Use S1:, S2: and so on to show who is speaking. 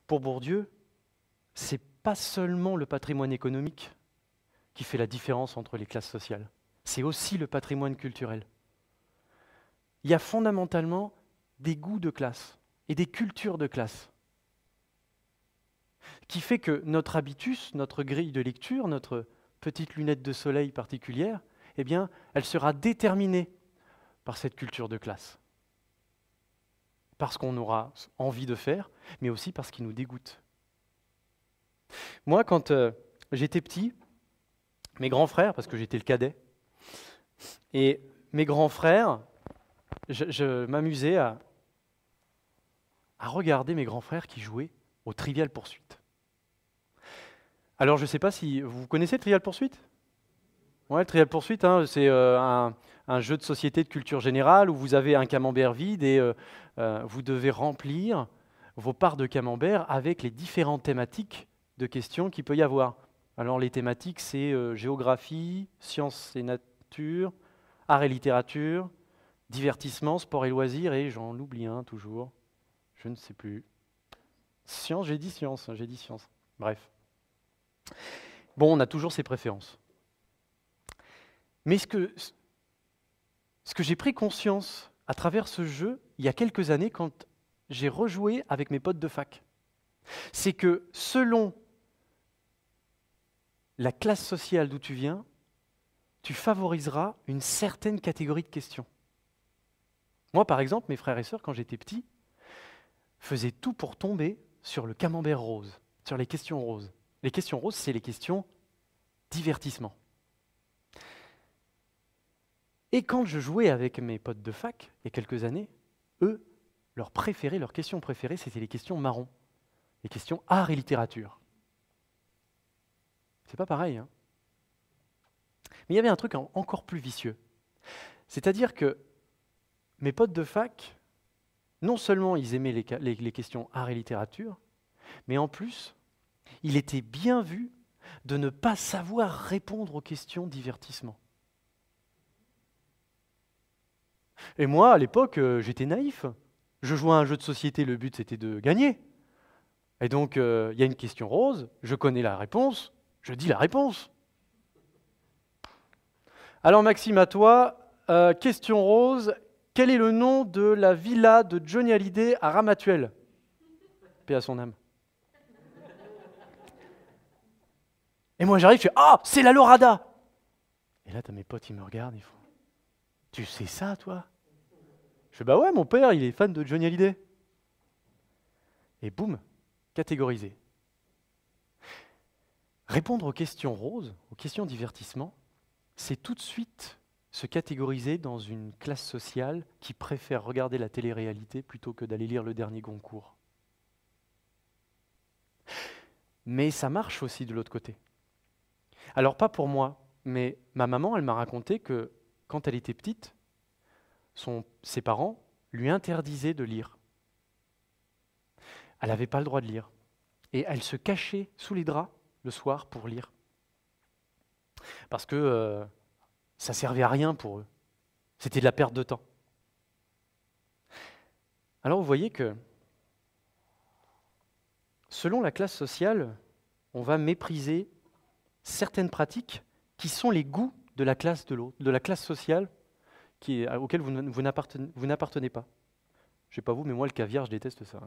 S1: Pour Bourdieu, c'est pas seulement le patrimoine économique qui fait la différence entre les classes sociales, c'est aussi le patrimoine culturel. Il y a fondamentalement des goûts de classe et des cultures de classe qui fait que notre habitus, notre grille de lecture, notre petite lunette de soleil particulière, eh bien, elle sera déterminée par cette culture de classe. Parce qu'on aura envie de faire, mais aussi parce qu'il nous dégoûte. Moi, quand j'étais petit, mes grands frères, parce que j'étais le cadet, et mes grands frères, je m'amusais à regarder mes grands frères qui jouaient au Trivial Pursuit. Alors, je ne sais pas si vous connaissez le Trivial Pursuit ? Ouais, le Trivial Pursuit, hein, c'est un jeu de société de culture générale où vous avez un camembert vide et vous devez remplir vos parts de camembert avec les différentes thématiques de questions qu'il peut y avoir. Alors, les thématiques, c'est géographie, sciences et nature, art et littérature, divertissement, sport et loisirs, et j'en oublie un toujours, je ne sais plus. Science, j'ai dit science. Bref. Bon, on a toujours ses préférences. Mais ce que j'ai pris conscience à travers ce jeu, il y a quelques années, quand j'ai rejoué avec mes potes de fac, c'est que selon la classe sociale d'où tu viens, tu favoriseras une certaine catégorie de questions. Moi, par exemple, mes frères et sœurs, quand j'étais petit, faisaient tout pour tomber sur le camembert rose, sur les questions roses. Les questions roses, c'est les questions divertissement. Et quand je jouais avec mes potes de fac, il y a quelques années, eux, leurs questions préférées, c'était les questions marron, les questions art et littérature. C'est pas pareil, hein. Mais il y avait un truc encore plus vicieux. C'est-à-dire que mes potes de fac, non seulement ils aimaient les questions art et littérature, mais en plus, il était bien vu de ne pas savoir répondre aux questions divertissement. Et moi, à l'époque, j'étais naïf. Je jouais à un jeu de société, le but c'était de gagner. Et donc, il y a une question rose, je connais la réponse, je dis la réponse. Alors Maxime, à toi, question rose, quel est le nom de la villa de Johnny Hallyday à Ramatuelle ? Paix à son âme. Et moi j'arrive, je fais « Ah, c'est la Lorada !» Et là, t'as mes potes, ils me regardent, ils font « Tu sais ça, toi ?» Je fais « Bah ouais, mon père, il est fan de Johnny Hallyday. » Et boum, catégorisé. Répondre aux questions roses, aux questions divertissement, c'est tout de suite se catégoriser dans une classe sociale qui préfère regarder la télé-réalité plutôt que d'aller lire le dernier Goncourt. Mais ça marche aussi de l'autre côté. Alors pas pour moi, mais ma maman, elle m'a raconté que quand elle était petite, ses parents lui interdisaient de lire. Elle n'avait pas le droit de lire. Et elle se cachait sous les draps le soir pour lire. Parce que ça servait à rien pour eux. C'était de la perte de temps. Alors vous voyez que selon la classe sociale, on va mépriser certaines pratiques qui sont les goûts de la classe de l'autre, de la classe sociale auquel vous n'appartenez pas. Je ne sais pas vous, mais moi le caviar, je déteste ça.